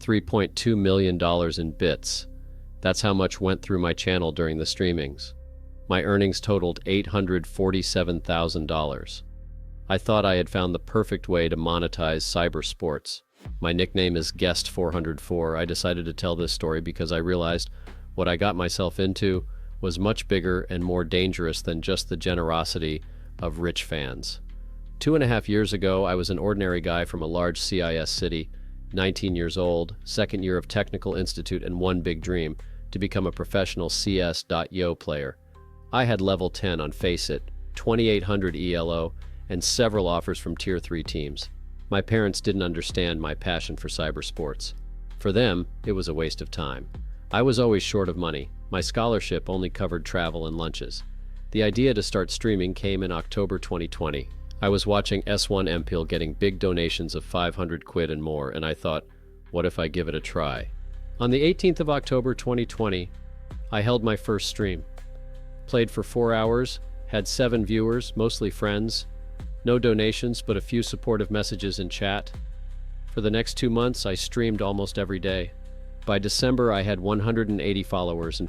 $3.2 million in bits. That's how much went through my channel during the streamings. My earnings totaled $847,000. I thought I had found the perfect way to monetize cyber sports. My nickname is Guest404. I decided to tell this story because I realized what I got myself into was much bigger and more dangerous than just the generosity of rich fans. 2.5 years ago, I was an ordinary guy from a large CIS city, 19 years old, second year of technical institute, and one big dream, to become a professional CS.yo player. I had level 10 on Faceit, 2800 ELO, and several offers from Tier 3 teams. My parents didn't understand my passion for cyber sports. For them, it was a waste of time. I was always short of money. My scholarship only covered travel and lunches. The idea to start streaming came in October 2020. I was watching S1 MPIL getting big donations of 500 quid and more, and I thought, what if I give it a try? On the 18th of October 2020, I held my first stream. Played for 4 hours, had 7 viewers, mostly friends. No donations, but a few supportive messages in chat. For the next 2 months, I streamed almost every day. By December, I had 180 followers and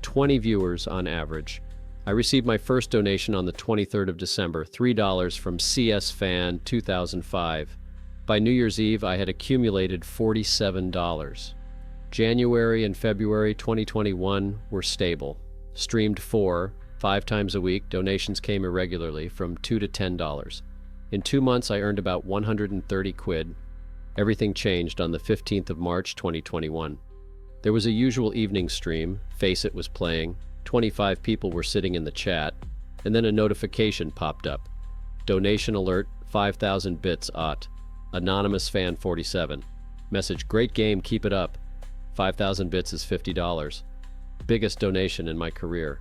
20 viewers on average. I received my first donation on the 23rd of December, $3 from CS Fan 2005. By New Year's Eve, I had accumulated $47. January and February 2021 were stable. Streamed 5 times a week. Donations came irregularly, from $2 to $10. In 2 months, I earned about 130 quid. Everything changed on the 15th of March 2021. There was a usual evening stream. Faceit was playing. 25 people were sitting in the chat, and then a notification popped up. Donation alert, 5,000 bits OT. Anonymous fan 47. Message, great game, keep it up. 5,000 bits is $50. Biggest donation in my career.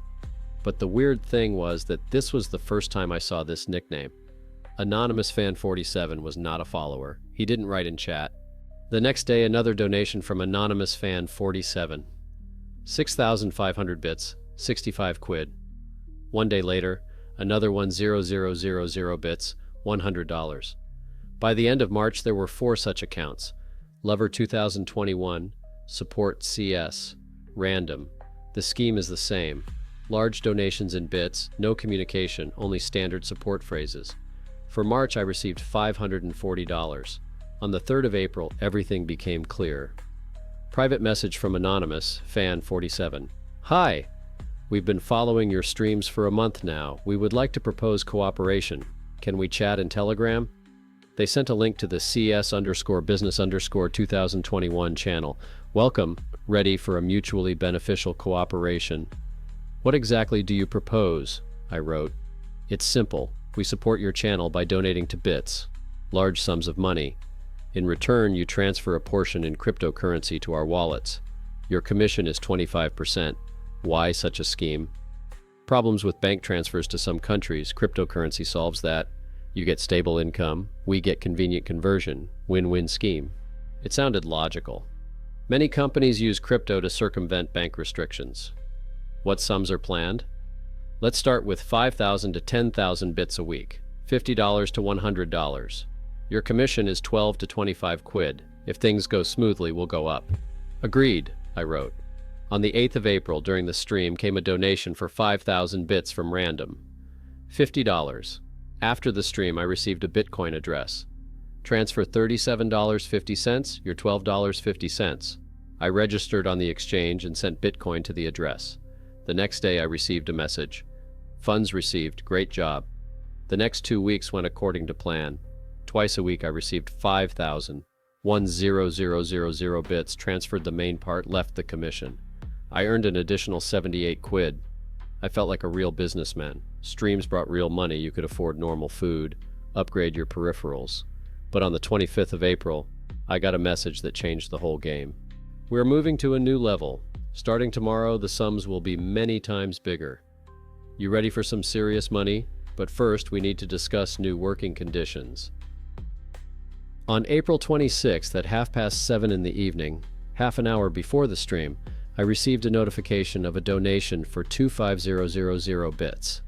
But the weird thing was that this was the first time I saw this nickname. Anonymous fan 47 was not a follower. He didn't write in chat. The next day, another donation from Anonymous fan 47. 6,500 bits, 65 quid. 1 day later, another 1,000 bits, $100. By the end of March, there were 4 such accounts. Lover 2021, Support CS, Random. The scheme is the same. Large donations in bits, no communication, only standard support phrases. For March, I received $540. On the 3rd of April, everything became clear. Private message from Anonymous, fan 47. Hi! We've been following your streams for a month now. We would like to propose cooperation. Can we chat in Telegram? They sent a link to the CS_business_2021 channel. Welcome, ready for a mutually beneficial cooperation. What exactly do you propose? I wrote. It's simple. We support your channel by donating to bits, large sums of money. In return, you transfer a portion in cryptocurrency to our wallets. Your commission is 25%. Why such a scheme? Problems with bank transfers to some countries. Cryptocurrency solves that. You get stable income. We get convenient conversion. Win-win scheme. It sounded logical. Many companies use crypto to circumvent bank restrictions. What sums are planned? Let's start with 5,000 to 10,000 bits a week, $50 to $100. Your commission is 12 to 25 quid. If things go smoothly, we'll go up. Agreed, I wrote. On the 8th of April, during the stream, came a donation for 5,000 bits from Random. $50. After the stream, I received a Bitcoin address. Transfer $37.50, your $12.50. I registered on the exchange and sent Bitcoin to the address. The next day, I received a message. Funds received, great job. The next 2 weeks went according to plan. Twice a week, I received 5,000. 1,000 bits, transferred the main part, left the commission. I earned an additional 78 quid. I felt like a real businessman. Streams brought real money. You could afford normal food, upgrade your peripherals. But on the 25th of April, I got a message that changed the whole game. We're moving to a new level. Starting tomorrow, the sums will be many times bigger. You ready for some serious money? But first, we need to discuss new working conditions. On April 26th at 7:30 in the evening, half an hour before the stream, I received a notification of a donation for 2,500 bits.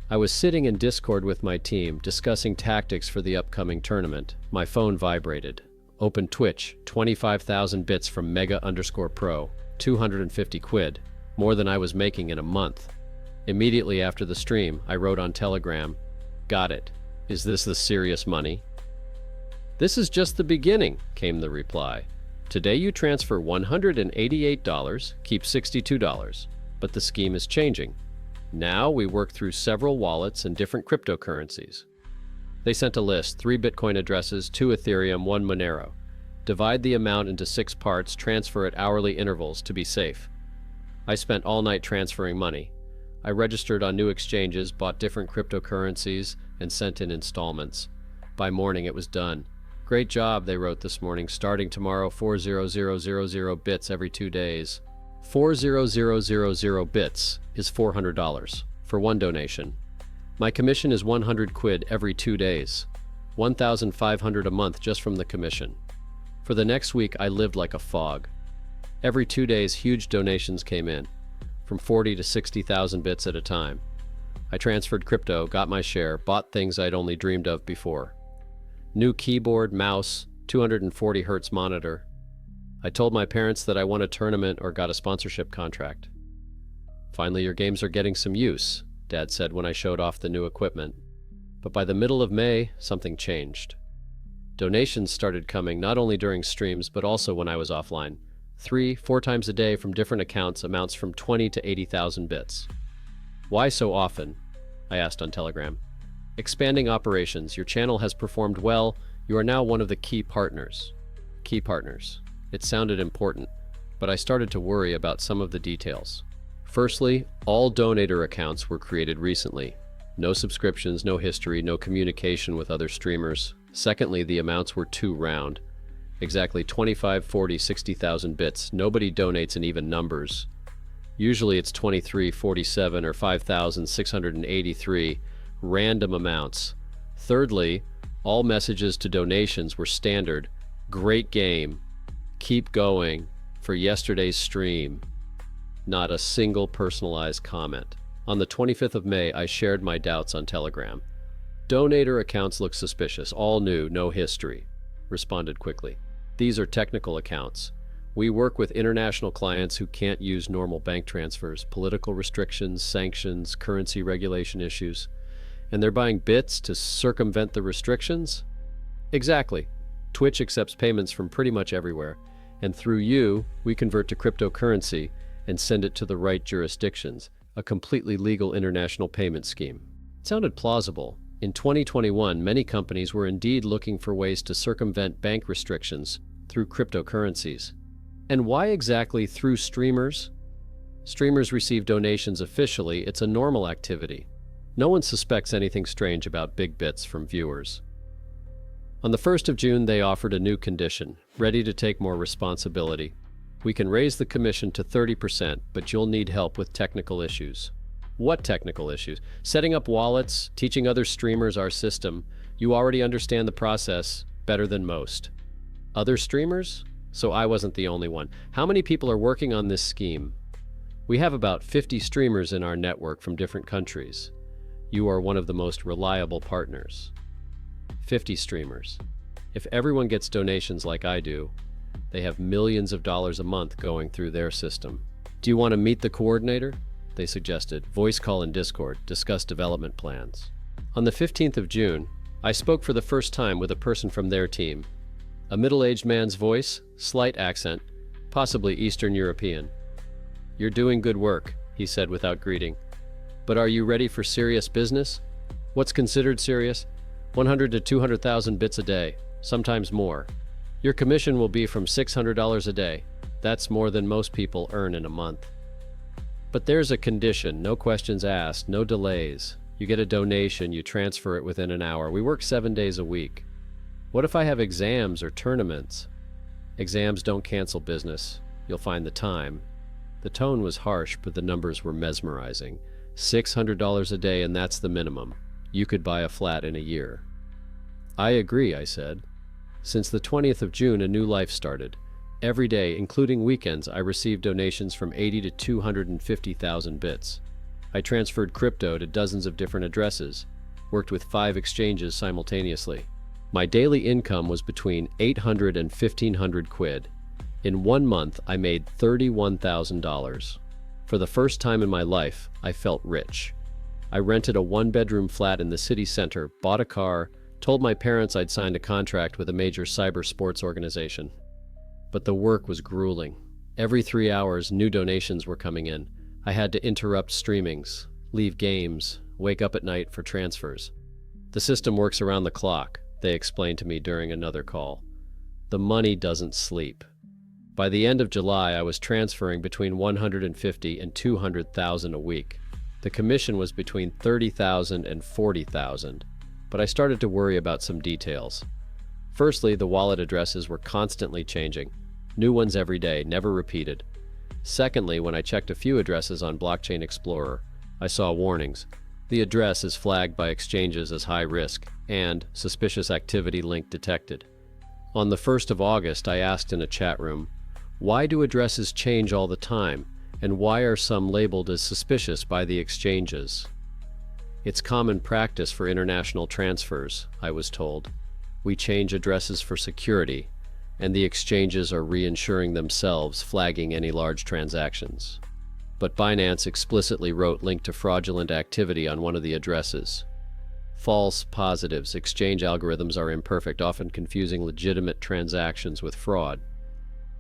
I was sitting in Discord with my team, discussing tactics for the upcoming tournament. My phone vibrated. Open Twitch, 25,000 bits from mega_pro, 250 quid, more than I was making in a month. Immediately after the stream, I wrote on Telegram, "Got it. Is this the serious money?" "This is just the beginning," came the reply. "Today you transfer $188, keep $62, but the scheme is changing. Now we work through several wallets and different cryptocurrencies." They sent a list, 3 Bitcoin addresses, 2 Ethereum, 1 Monero. Divide the amount into 6 parts, transfer at hourly intervals to be safe. I spent all night transferring money. I registered on new exchanges, bought different cryptocurrencies, and sent in installments. By morning it was done. "Great job," they wrote this morning. "Starting tomorrow, 40000 bits every 2 days. 40000 bits is $400 for one donation. My commission is 100 quid every 2 days. 1,500 a month just from the commission. For the next week, I lived like a fog. Every 2 days, huge donations came in, from 40 to 60,000 bits at a time. I transferred crypto, got my share, bought things I'd only dreamed of before. New keyboard, mouse, 240 Hz monitor. I told my parents that I won a tournament or got a sponsorship contract. Finally, your games are getting some use, Dad said when I showed off the new equipment. But by the middle of May, something changed. Donations started coming not only during streams, but also when I was offline. 3-4 times a day from different accounts, amounts from 20 to 80,000 bits. "Why so often?" I asked on Telegram. "Expanding operations. Your channel has performed well. You are now one of the key partners." Key partners. It sounded important, but I started to worry about some of the details. Firstly, all donator accounts were created recently. No subscriptions, no history, no communication with other streamers. Secondly, the amounts were too round. Exactly 25, 40, 60,000 bits. Nobody donates in even numbers. Usually it's 23, 47, or 5,683 random amounts. Thirdly, all messages to donations were standard. "Great game. Keep going. For yesterday's stream." Not a single personalized comment. On the 25th of May, I shared my doubts on Telegram. "Donator accounts look suspicious. All new, no history." Responded quickly. "These are technical accounts. We work with international clients who can't use normal bank transfers, political restrictions, sanctions, currency regulation issues. And they're buying bits to circumvent the restrictions?" "Exactly. Twitch accepts payments from pretty much everywhere. And through you, we convert to cryptocurrency and send it to the right jurisdictions. A completely legal international payment scheme." It sounded plausible. In 2021, many companies were indeed looking for ways to circumvent bank restrictions through cryptocurrencies. And why exactly through streamers? Streamers receive donations officially. It's a normal activity. No one suspects anything strange about big bits from viewers. On the 1st of June, they offered a new condition, ready to take more responsibility. "We can raise the commission to 30%, but you'll need help with technical issues." "What technical issues?" "Setting up wallets, teaching other streamers our system. You already understand the process better than most." Other streamers? So I wasn't the only one. "How many people are working on this scheme?" "We have about 50 streamers in our network from different countries. You are one of the most reliable partners." 50 streamers. If everyone gets donations like I do, they have millions of dollars a month going through their system. "Do you want to meet the coordinator?" They suggested. "Voice call in Discord, discuss development plans." On the 15th of June, I spoke for the first time with a person from their team. A middle-aged man's voice, slight accent, possibly Eastern European. "You're doing good work," he said without greeting. "But are you ready for serious business?" "What's considered serious?" 100 to 200,000 bits a day, sometimes more. Your commission will be from $600 a day. That's more than most people earn in a month. But there's a condition, no questions asked, no delays. You get a donation, you transfer it within an hour. We work 7 days a week. What if I have exams or tournaments? Exams don't cancel business. You'll find the time. The tone was harsh, but the numbers were mesmerizing. $600 a day, and that's the minimum. You could buy a flat in a year. I agree, I said. Since the 20th of June, a new life started. Every day, including weekends, I received donations from 80 to 250,000 bits. I transferred crypto to dozens of different addresses, worked with 5 exchanges simultaneously. My daily income was between 800 and 1,500 quid. In 1 month, I made $31,000. For the first time in my life, I felt rich. I rented a 1-bedroom flat in the city center, bought a car, told my parents I'd signed a contract with a major cyber sports organization. But the work was grueling. Every 3 hours, new donations were coming in. I had to interrupt streamings, leave games, wake up at night for transfers. The system works around the clock, they explained to me during another call. The money doesn't sleep. By the end of July, I was transferring between 150 and 200,000 a week. The commission was between 30,000 and 40,000, but I started to worry about some details. Firstly, the wallet addresses were constantly changing. New ones every day, never repeated. Secondly, when I checked a few addresses on Blockchain Explorer, I saw warnings. The address is flagged by exchanges as high risk, and suspicious activity link detected. On the 1st of August, I asked in a chat room, why do addresses change all the time, and why are some labeled as suspicious by the exchanges? It's common practice for international transfers, I was told. We change addresses for security, and the exchanges are reinsuring themselves, flagging any large transactions. But Binance explicitly wrote link to fraudulent activity on one of the addresses. False positives. Exchange algorithms are imperfect, often confusing legitimate transactions with fraud.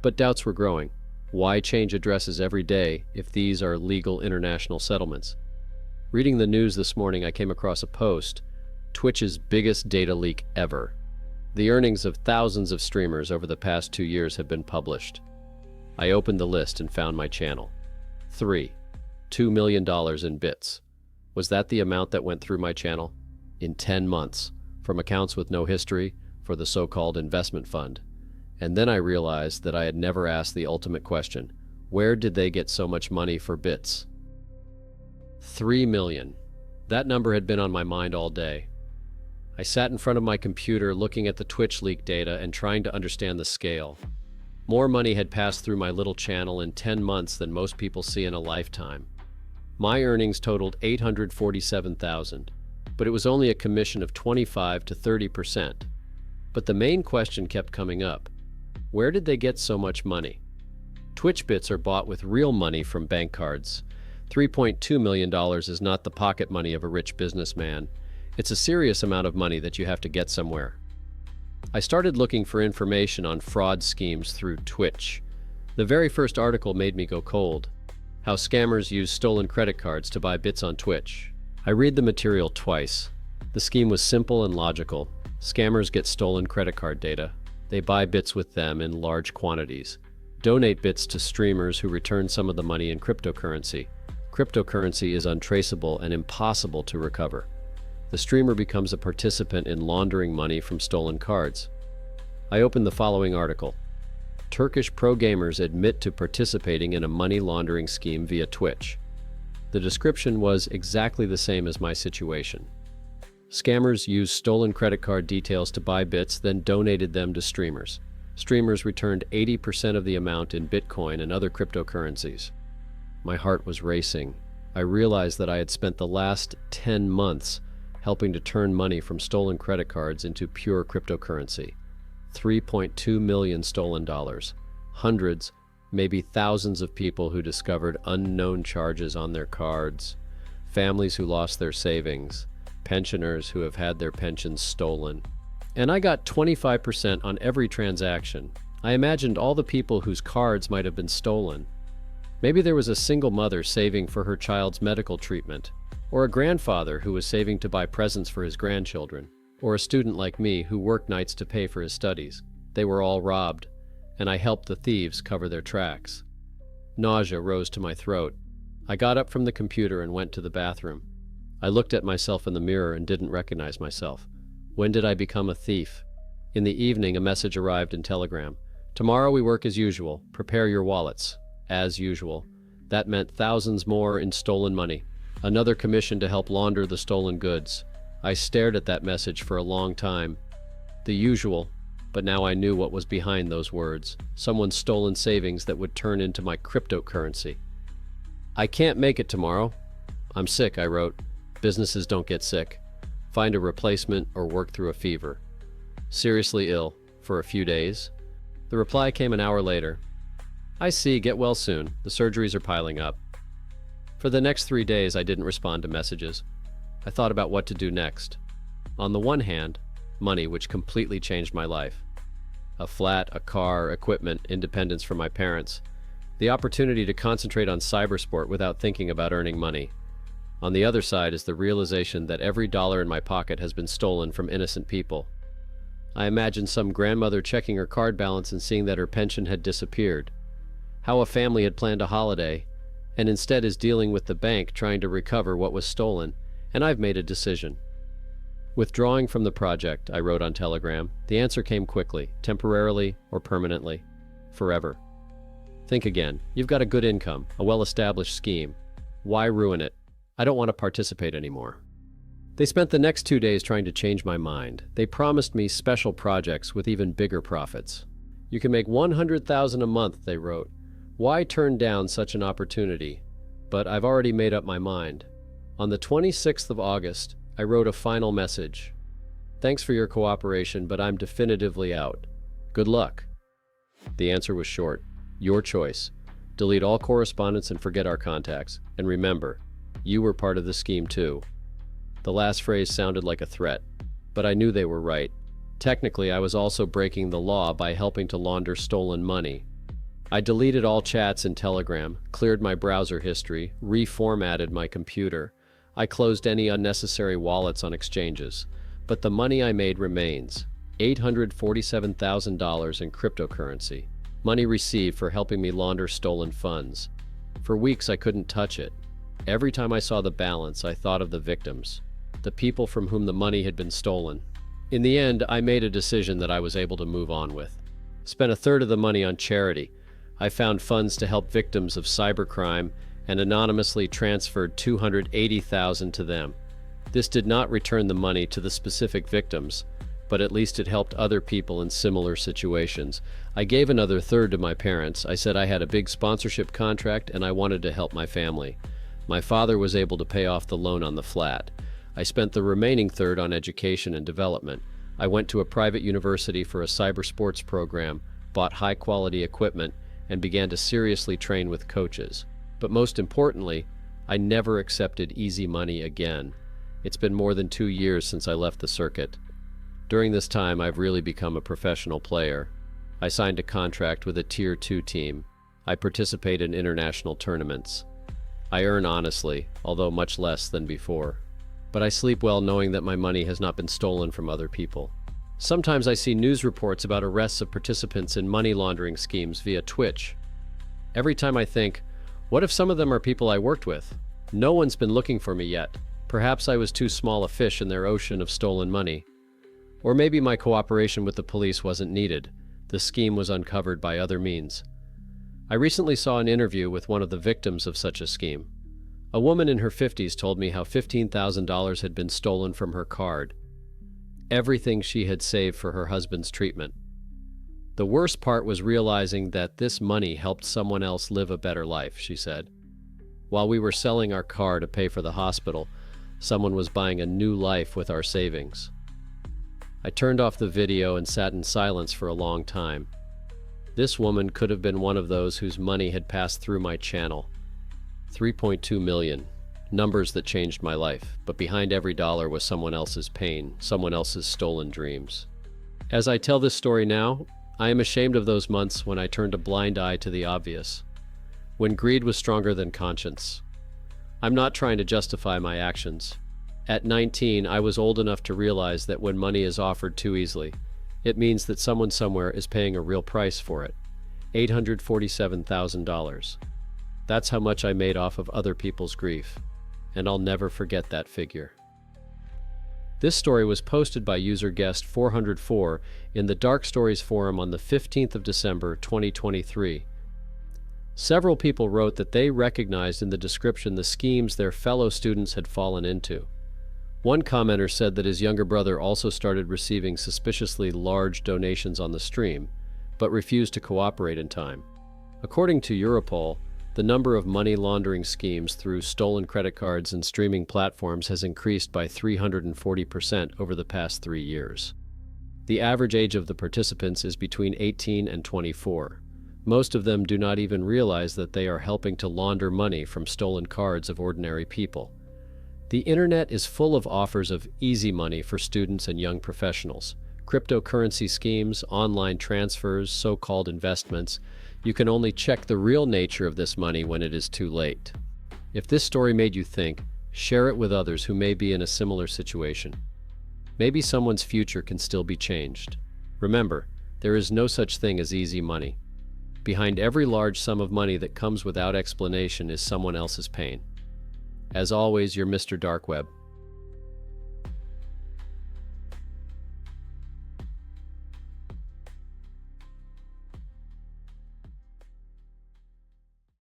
But doubts were growing. Why change addresses every day if these are legal international settlements? Reading the news this morning, I came across a post, Twitch's biggest data leak ever. The earnings of thousands of streamers over the past 2 years have been published. I opened the list and found my channel. $2 million in bits. Was that the amount that went through my channel? In 10 months, from accounts with no history for the so-called investment fund. And then I realized that I had never asked the ultimate question. Where did they get so much money for bits? 3 million. That number had been on my mind all day. I sat in front of my computer looking at the Twitch leak data and trying to understand the scale. More money had passed through my little channel in 10 months than most people see in a lifetime. My earnings totaled 847,000, but it was only a commission of 25 to 30%. But the main question kept coming up. Where did they get so much money? Twitch bits are bought with real money from bank cards. $3.2 million is not the pocket money of a rich businessman. It's a serious amount of money that you have to get somewhere. I started looking for information on fraud schemes through Twitch. The very first article made me go cold. How scammers use stolen credit cards to buy bits on Twitch. I read the material twice. The scheme was simple and logical. Scammers get stolen credit card data. They buy bits with them in large quantities. Donate bits to streamers who return some of the money in cryptocurrency. Cryptocurrency is untraceable and impossible to recover. The streamer becomes a participant in laundering money from stolen cards. I opened the following article. Turkish pro gamers admit to participating in a money laundering scheme via Twitch. The description was exactly the same as my situation. Scammers used stolen credit card details to buy bits, then donated them to streamers. Streamers returned 80% of the amount in Bitcoin and other cryptocurrencies. My heart was racing. I realized that I had spent the last 10 months helping to turn money from stolen credit cards into pure cryptocurrency. 3.2 million stolen dollars. Hundreds, maybe thousands of people who discovered unknown charges on their cards. Families who lost their savings. Pensioners who have had their pensions stolen. And I got 25% on every transaction. I imagined all the people whose cards might have been stolen. Maybe there was a single mother saving for her child's medical treatment, or a grandfather who was saving to buy presents for his grandchildren, or a student like me who worked nights to pay for his studies. They were all robbed, and I helped the thieves cover their tracks. Nausea rose to my throat. I got up from the computer and went to the bathroom. I looked at myself in the mirror and didn't recognize myself. When did I become a thief? In the evening, a message arrived in Telegram. Tomorrow we work as usual. Prepare your wallets. As usual. That meant thousands more in stolen money. Another commission to help launder the stolen goods. I stared at that message for a long time. The usual, but now I knew what was behind those words. Someone's stolen savings that would turn into my cryptocurrency. I can't make it tomorrow. I'm sick, I wrote. Businesses don't get sick. Find a replacement or work through a fever. Seriously ill for a few days? The reply came an hour later. I see, get well soon. The surgeries are piling up. For the next 3 days, I didn't respond to messages. I thought about what to do next. On the one hand, money, which completely changed my life. A flat, a car, equipment, independence from my parents. The opportunity to concentrate on cybersport without thinking about earning money. On the other side is the realization that every dollar in my pocket has been stolen from innocent people. I imagined some grandmother checking her card balance and seeing that her pension had disappeared. How a family had planned a holiday, and instead is dealing with the bank trying to recover what was stolen, and I've made a decision. Withdrawing from the project, I wrote on Telegram. The answer came quickly, temporarily or permanently, forever. Think again. You've got a good income, a well-established scheme. Why ruin it? I don't want to participate anymore. They spent the next 2 days trying to change my mind. They promised me special projects with even bigger profits. You can make $100,000 a month, they wrote. Why turn down such an opportunity? But I've already made up my mind. On the 26th of August, I wrote a final message. Thanks for your cooperation, but I'm definitively out. Good luck. The answer was short. Your choice. Delete all correspondence and forget our contacts. And remember, you were part of the scheme too. The last phrase sounded like a threat, but I knew they were right. Technically, I was also breaking the law by helping to launder stolen money. I deleted all chats in Telegram, cleared my browser history, reformatted my computer. I closed any unnecessary wallets on exchanges. But the money I made remains. $847,000 in cryptocurrency. Money received for helping me launder stolen funds. For weeks I couldn't touch it. Every time I saw the balance, I thought of the victims, the people from whom the money had been stolen. In the end, I made a decision that I was able to move on with. Spent a third of the money on charity. I found funds to help victims of cybercrime and anonymously transferred $280,000 to them. This did not return the money to the specific victims, but at least it helped other people in similar situations. I gave another third to my parents. I said I had a big sponsorship contract and I wanted to help my family. My father was able to pay off the loan on the flat. I spent the remaining third on education and development. I went to a private university for a cyber sports program, bought high-quality equipment, and began to seriously train with coaches. But most importantly, I never accepted easy money again. It's been more than 2 years since I left the circuit. During this time, I've really become a professional player. I signed a contract with a Tier 2 team. I participate in international tournaments. I earn honestly, although much less than before. But I sleep well knowing that my money has not been stolen from other people. Sometimes I see news reports about arrests of participants in money laundering schemes via Twitch. Every time I think, what if some of them are people I worked with? No one's been looking for me yet. Perhaps I was too small a fish in their ocean of stolen money. Or maybe my cooperation with the police wasn't needed. The scheme was uncovered by other means. I recently saw an interview with one of the victims of such a scheme. A woman in her 50s told me how $15,000 had been stolen from her card. Everything she had saved for her husband's treatment. The worst part was realizing that this money helped someone else live a better life, she said. While we were selling our car to pay for the hospital, someone was buying a new life with our savings. I turned off the video and sat in silence for a long time. This woman could have been one of those whose money had passed through my channel. 3.2 million. Numbers that changed my life, but behind every dollar was someone else's pain, someone else's stolen dreams. As I tell this story now, I am ashamed of those months when I turned a blind eye to the obvious, when greed was stronger than conscience. I'm not trying to justify my actions. At 19, I was old enough to realize that when money is offered too easily, it means that someone somewhere is paying a real price for it. $847,000. That's how much I made off of other people's grief, and I'll never forget that figure. This story was posted by user guest 404 in the Dark Stories forum on the 15th of December 2023. Several people wrote that they recognized in the description the schemes their fellow students had fallen into. One commenter said that his younger brother also started receiving suspiciously large donations on the stream, but refused to cooperate in time. According to Europol, the number of money laundering schemes through stolen credit cards and streaming platforms has increased by 340% over the past 3 years. The average age of the participants is between 18 and 24. Most of them do not even realize that they are helping to launder money from stolen cards of ordinary people. The internet is full of offers of easy money for students and young professionals. Cryptocurrency schemes, online transfers, so-called investments. You can only check the real nature of this money when it is too late. If this story made you think, share it with others who may be in a similar situation. Maybe someone's future can still be changed. Remember, there is no such thing as easy money. Behind every large sum of money that comes without explanation is someone else's pain. As always, you're Mr. Dark Web.